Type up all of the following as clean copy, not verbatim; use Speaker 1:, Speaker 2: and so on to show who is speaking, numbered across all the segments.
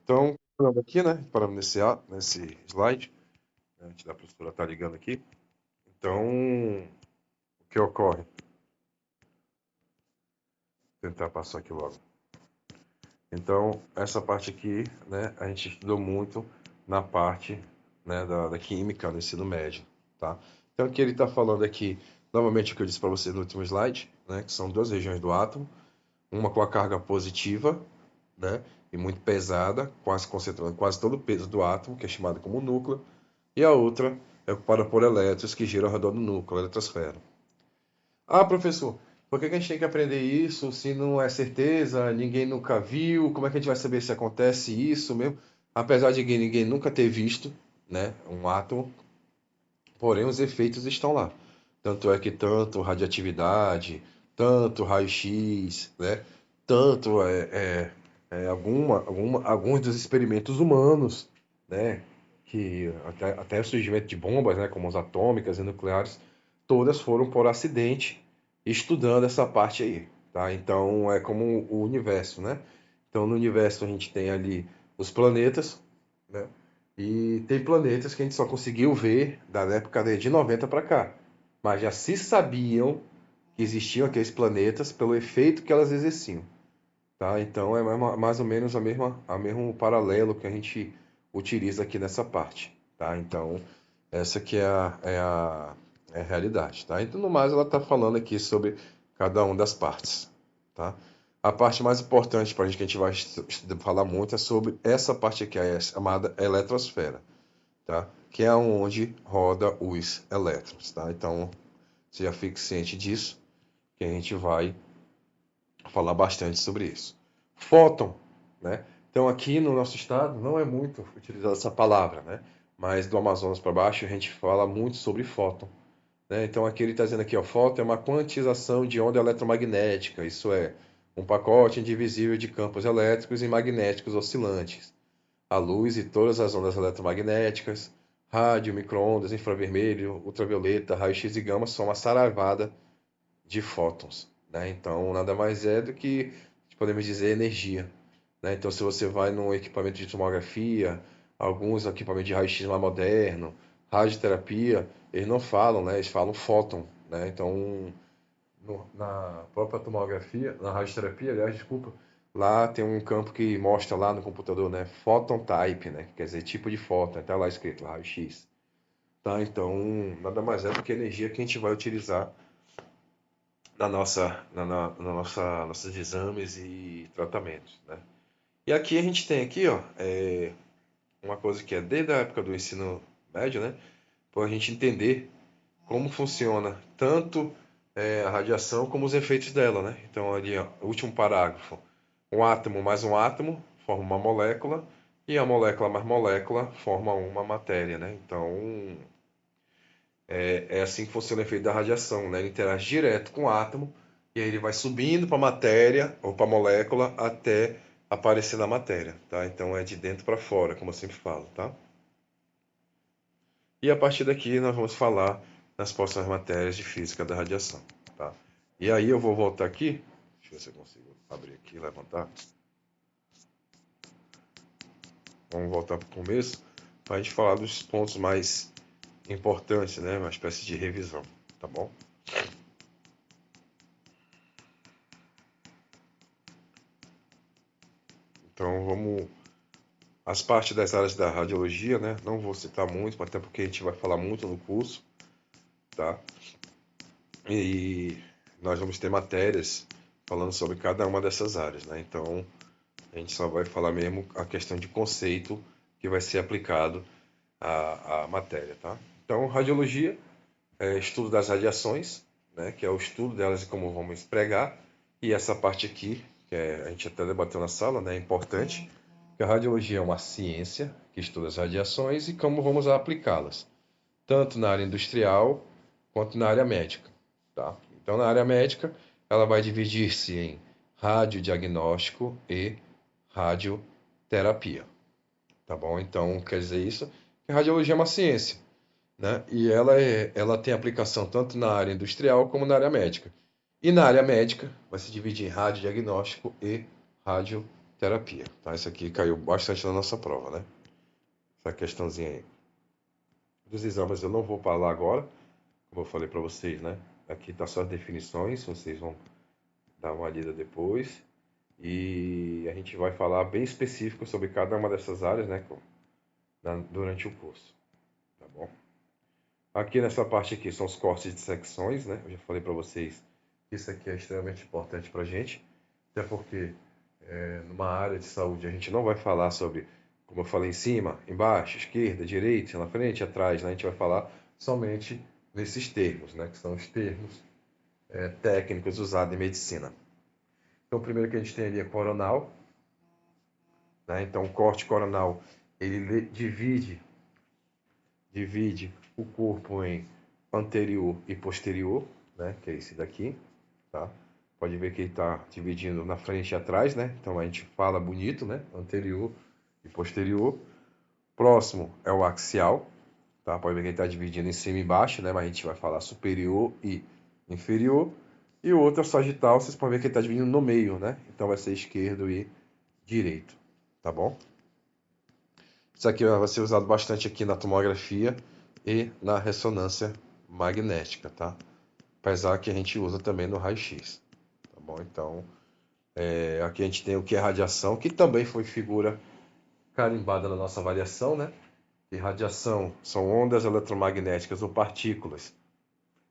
Speaker 1: Então, continuando aqui, né? Parando nesse slide, né, antes da professora estar ligando aqui. Então, o que ocorre? Vou tentar passar aqui logo. Então, essa parte aqui, né, a gente estudou muito na parte, né, da química no ensino médio, tá? Então, o que ele está falando aqui, novamente o que eu disse para você no último slide, né, que são duas regiões do átomo, uma com a carga positiva, né, e muito pesada, quase concentrando quase todo o peso do átomo, que é chamado como núcleo, e a outra é ocupada por elétrons que giram ao redor do núcleo, a eletrosfera. Ah, professor, por que a gente tem que aprender isso se não é certeza, ninguém nunca viu, como é que a gente vai saber se acontece isso mesmo? Apesar de ninguém nunca ter visto, né, um átomo, porém os efeitos estão lá. Tanto é que tanto radioatividade, tanto raio-x, né, tanto alguns dos experimentos humanos, né, que até o surgimento de bombas, né, como as atômicas e nucleares, todas foram por acidente, estudando essa parte aí, tá? Então é como o universo, né? Então no universo a gente tem ali os planetas, né? E tem planetas que a gente só conseguiu ver da época de 90 para cá, mas já se sabiam que existiam aqueles planetas pelo efeito que elas exerciam, tá? Então é mais ou menos a mesmo paralelo que a gente utiliza aqui nessa parte, tá? Então essa que é a realidade, tá? Então no mais ela está falando aqui sobre cada uma das partes, tá? A parte mais importante para a gente que a gente vai falar muito é sobre essa parte aqui, é chamada eletrosfera, tá? Que é onde roda os elétrons, tá? Então você já fique ciente disso, que a gente vai falar bastante sobre isso. Fóton, né? Então aqui no nosso estado não é muito utilizada essa palavra, né? Mas do Amazonas para baixo a gente fala muito sobre fóton, né? Então aqui ele está dizendo aqui, ó, fóton é uma quantização de onda eletromagnética, isso é, um pacote indivisível de campos elétricos e magnéticos oscilantes. A luz e todas as ondas eletromagnéticas, rádio, micro-ondas, infravermelho, ultravioleta, raio-x e gama são uma saravada de fótons, né? Então, nada mais é do que, podemos dizer, energia, né? Então, se você vai num equipamento de tomografia, alguns equipamentos de raio-x mais moderno, radioterapia, eles não falam, né? Eles falam fóton, né? Então, na própria tomografia, na radioterapia, aliás, desculpa, lá tem um campo que mostra lá no computador, né? Photon type, né? Quer dizer, tipo de fóton, está lá escrito, raio-x. Tá? Então, nada mais é do que a energia que a gente vai utilizar nossos exames e tratamentos, né? E aqui a gente tem aqui, ó, uma coisa que é desde a época do ensino médio, né? Para a gente entender como funciona tanto a radiação como os efeitos dela, né? Então ali, ó, o último parágrafo, um átomo mais um átomo forma uma molécula e a molécula mais molécula forma uma matéria, né? Então é assim que funciona o efeito da radiação, né? Ele interage direto com o átomo e aí ele vai subindo para a matéria ou para a molécula até aparecer na matéria, tá? Então é de dentro para fora, como eu sempre falo, tá? E a partir daqui nós vamos falar nas próximas matérias de física da radiação, tá? E aí eu vou voltar aqui, deixa eu ver se eu consigo abrir aqui e levantar. Vamos voltar para o começo para a gente falar dos pontos mais importantes, né? Uma espécie de revisão, tá bom? Então vamos as partes das áreas da radiologia, né? Não vou citar muito, até porque a gente vai falar muito no curso, tá? E nós vamos ter matérias falando sobre cada uma dessas áreas, né? Então a gente só vai falar mesmo a questão de conceito que vai ser aplicado à matéria, tá? Então, radiologia é estudo das radiações, né? Que é o estudo delas e como vamos pregar. E essa parte aqui, a gente até debateu na sala, né? É importante, que a radiologia é uma ciência que estuda as radiações e como vamos aplicá-las, tanto na área industrial quanto na área médica, tá? Então, na área médica, ela vai dividir-se em radiodiagnóstico e radioterapia, tá bom? Então, quer dizer isso, que a radiologia é uma ciência, né? E ela tem aplicação tanto na área industrial como na área médica. E na área médica, vai se dividir em radiodiagnóstico e radioterapia. terapia, tá? Isso aqui caiu bastante na nossa prova, né? Essa questãozinha aí. Dos exames eu não vou falar agora, como eu falei para vocês, né? Aqui tá só as definições, vocês vão dar uma lida depois. E a gente vai falar bem específico sobre cada uma dessas áreas, né? Durante o curso, tá bom? Aqui nessa parte aqui são os cortes de secções, né? Eu já falei para vocês que isso aqui é extremamente importante para a gente, até porque numa área de saúde a gente não vai falar sobre, como eu falei, em cima, embaixo, esquerda, direita, na frente, atrás, né? A gente vai falar somente nesses termos, né? Que são os termos técnicos usados em medicina. Então, o primeiro que a gente tem ali é coronal, né? Então, o corte coronal, ele divide o corpo em anterior e posterior, né? Que é esse daqui, tá? Pode ver que ele está dividindo na frente e atrás, né? Então a gente fala bonito, né? Anterior e posterior. Próximo é o axial, tá? Pode ver que ele está dividindo em cima e embaixo, né? Mas a gente vai falar superior e inferior. E o outro é o sagital, vocês podem ver que ele está dividindo no meio, né? Então vai ser esquerdo e direito, tá bom? Isso aqui vai ser usado bastante aqui na tomografia e na ressonância magnética, tá? Apesar que a gente usa também no raio-x, tá bom? Então, aqui a gente tem o que é radiação, que também foi figura carimbada na nossa avaliação, né? E radiação são ondas eletromagnéticas ou partículas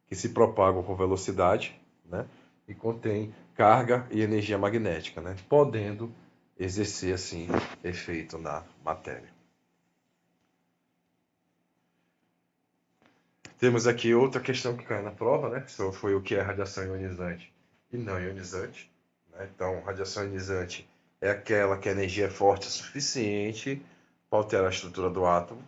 Speaker 1: que se propagam com velocidade, né? E contém carga e energia magnética, né? Podendo exercer, assim, efeito na matéria. Temos aqui outra questão que cai na prova, né? Foi o que é radiação ionizante e não ionizante, né? Então, radiação ionizante é aquela que a energia é forte o suficiente para alterar a estrutura do átomo,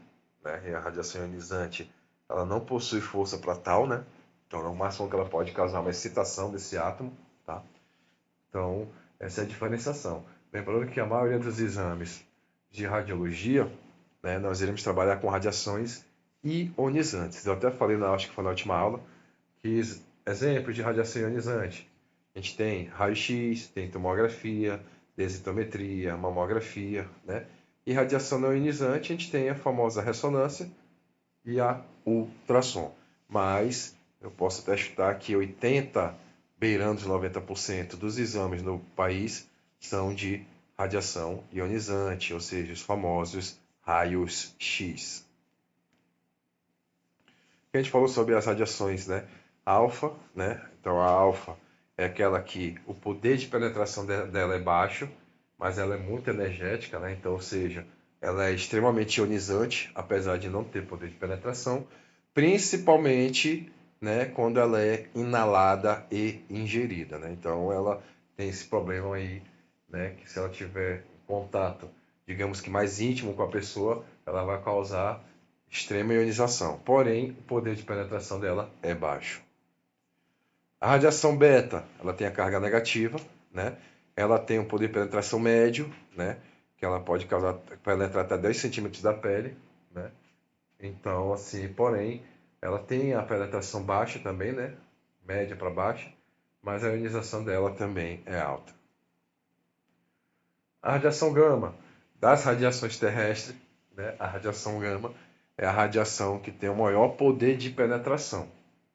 Speaker 1: né? E a radiação ionizante, ela não possui força para tal, né? Então, o máximo que ela pode causar é uma excitação desse átomo, tá? Então, essa é a diferenciação. Lembrando que a maioria dos exames de radiologia, né, nós iremos trabalhar com radiações ionizantes. Eu até falei, acho que foi na última aula, que exemplos de radiação ionizante. A gente tem raio-x, tem tomografia, densitometria, mamografia, né? E radiação não ionizante, a gente tem a famosa ressonância e a ultrassom. Mas eu posso até chutar que 80, beirando os 90% dos exames no país são de radiação ionizante, ou seja, os famosos raios X. A gente falou sobre as radiações, né? Alfa, né? Então a alfa é aquela que o poder de penetração dela é baixo, mas ela é muito energética, né? Então, ou seja, ela é extremamente ionizante, apesar de não ter poder de penetração, principalmente, né, quando ela é inalada e ingerida, né? Então ela tem esse problema aí, né, que se ela tiver contato, digamos que mais íntimo com a pessoa, ela vai causar extrema ionização. Porém, o poder de penetração dela é baixo. A radiação beta, ela tem a carga negativa, né? Ela tem um poder de penetração médio, né? Que ela pode causar, penetrar até 10 centímetros da pele, né? Então, assim, porém, ela tem a penetração baixa também, né? Média para baixa, mas a ionização dela também é alta. A radiação gama, das radiações terrestres, né? A radiação gama é a radiação que tem o maior poder de penetração,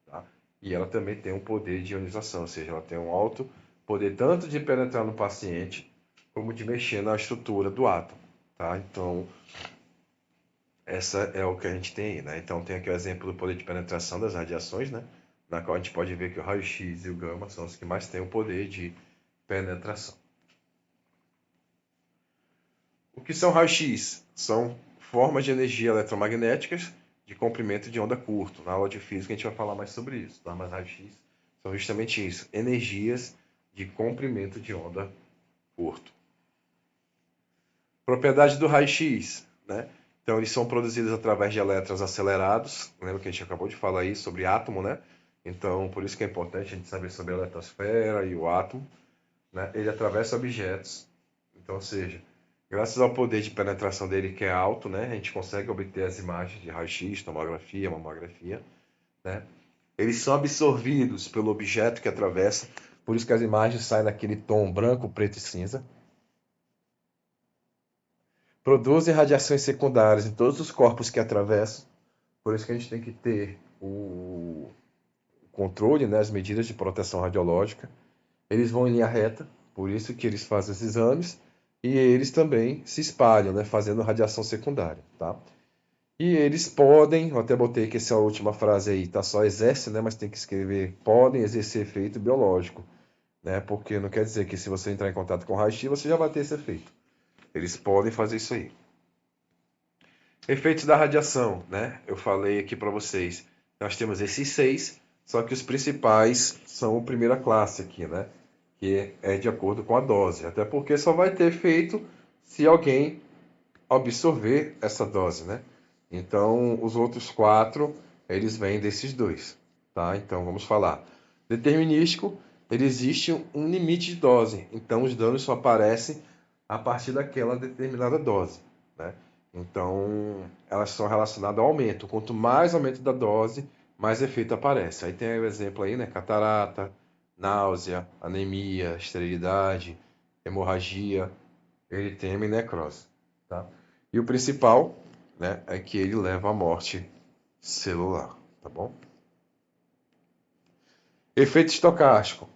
Speaker 1: tá? E ela também tem um poder de ionização, ou seja, ela tem um alto poder tanto de penetrar no paciente, como de mexer na estrutura do átomo, tá? Então, essa é o que a gente tem aí, né? Então, tem aqui o exemplo do poder de penetração das radiações, né? Na qual a gente pode ver que o raio-x e o gama são os que mais têm o poder de penetração. O que são raios-x? São formas de energia eletromagnéticas de comprimento de onda curto. Na aula de física a gente vai falar mais sobre isso, tá? Mas raios-x são justamente isso, energias de comprimento de onda curto. Propriedade do raio-x, né? Então eles são produzidos através de elétrons acelerados. Lembra que a gente acabou de falar aí sobre átomo, né? Então por isso que é importante a gente saber sobre a eletrosfera e o átomo, né? Ele atravessa objetos. Então, ou seja, graças ao poder de penetração dele que é alto, né, a gente consegue obter as imagens de raio-x, tomografia, mamografia, né? Eles são absorvidos pelo objeto que atravessa, por isso que as imagens saem naquele tom branco, preto e cinza. produzem radiações secundárias em todos os corpos que atravessam. Por isso que a gente tem que ter o controle, né, as medidas de proteção radiológica. Eles vão em linha reta, por isso que eles fazem os exames, e eles também se espalham, né, fazendo radiação secundária, tá? E eles podem, eu até botei que essa última frase aí, tá só exerce, né, mas tem que escrever, podem exercer efeito biológico, né? Porque não quer dizer que se você entrar em contato com o raio-x, você já vai ter esse efeito. Eles podem fazer isso aí. Efeitos da radiação, né? Eu falei aqui para vocês. Nós temos esses 6, só que os principais são a primeira classe aqui, né? Que é de acordo com a dose. Até porque só vai ter efeito se alguém absorver essa dose, né? Então, os outros 4, eles vêm desses dois, tá? Então, vamos falar. Determinístico, ele existe um limite de dose. Então, os danos só aparecem a partir daquela determinada dose, né? Então, elas são relacionadas ao aumento. Quanto mais aumento da dose, mais efeito aparece. Aí tem o exemplo aí, né? Catarata, náusea, anemia, esterilidade, hemorragia, eritema e necrose, tá? E o principal, né, é que ele leva à morte celular, tá bom? Efeito estocástico,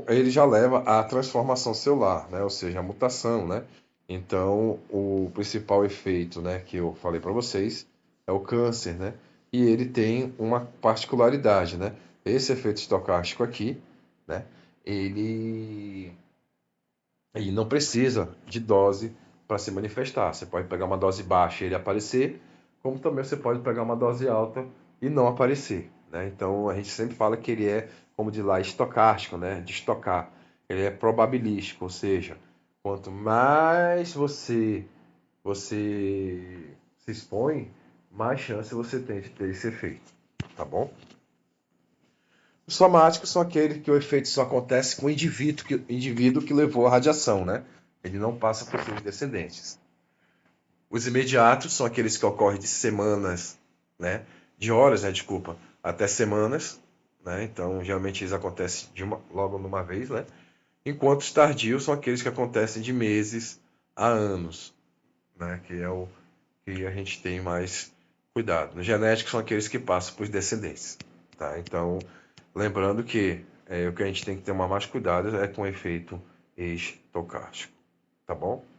Speaker 1: ele já leva à transformação celular, né? Ou seja, a mutação, né? Então, o principal efeito, né, que eu falei para vocês é o câncer, né? E ele tem uma particularidade, né? Esse efeito estocástico aqui, né? Ele, ele não precisa de dose para se manifestar. Você pode pegar uma dose baixa e ele aparecer, como também você pode pegar uma dose alta e não aparecer, né? Então a gente sempre fala que ele é, como de lá, estocástico, né? De estocar. Ele é probabilístico, ou seja, quanto mais você se expõe, mais chance você tem de ter esse efeito, tá bom? Os somáticos são aqueles que o efeito só acontece com o indivíduo que levou a radiação, né? Ele não passa por seus descendentes. Os imediatos são aqueles que ocorrem de semanas, né? De horas, né? Desculpa, até semanas, né? Então, geralmente eles acontecem logo numa vez, né? Enquanto os tardios são aqueles que acontecem de meses a anos, né? Que é o que a gente tem mais cuidado. Os genéticos são aqueles que passam por descendentes, tá? Então, lembrando que o que a gente tem que ter mais cuidado é com o efeito estocástico, tá bom?